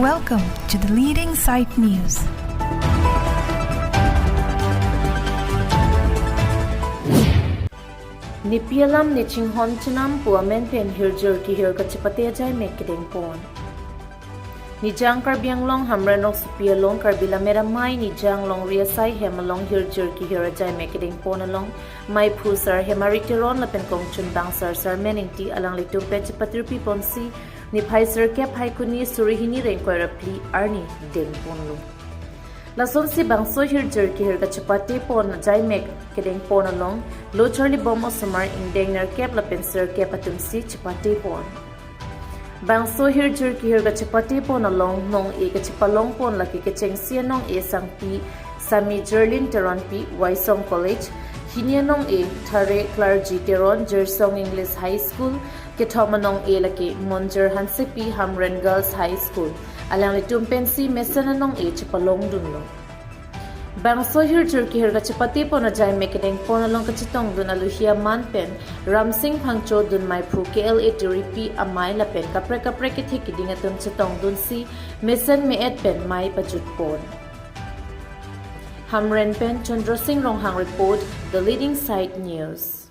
Welcome to the leading site news. Nepi alam ni chinghon chenam puamen pen HIRJIR KEHIR KACHEPATE ajai kedeng pon. Nijang karbiang long hamranong supia long karbila meramai nijang long riasai hemalong HIRJIR KEHIR ajai kedeng pon along mai phusar hemariteron lapen kong chunbang sar meningti alang litum pe chepatir pi ponsi ni phaisar kep haikuni surihini rengkoi rapli arni deng ponlu. Lason si bangso HIRJIR KEHIR KACHEPATE pon ajai kedeng pon along lo charli bom osmar indeng ner kep lapen sir kep atumsi chepate pon. Bangso HIRJIR KEHIR KACHEPATE pon along nong e kachepalong pon laki kecheng sia nong e sangpi Sami Jerlin Teron pi Waisong College hinia nong e Thare Clergy Teron Jersong English High School kethomanong e laki Monjer Hansepi Hamren Girls High School alang litum pensi mesana nong e chepalong dunlo. Bangso HIRJIR KEHIR KACHEPATE pon ajai kedeng pon along kachitong dun aluhia manpen Ramsing Phangcho dun mai pru KLA tiripi amai lapen kapre ke thikiding atun chitong dun si mesan meet pen mai pajut pon. Hamren pen Chandra Singh Ronghang report, the leading site news.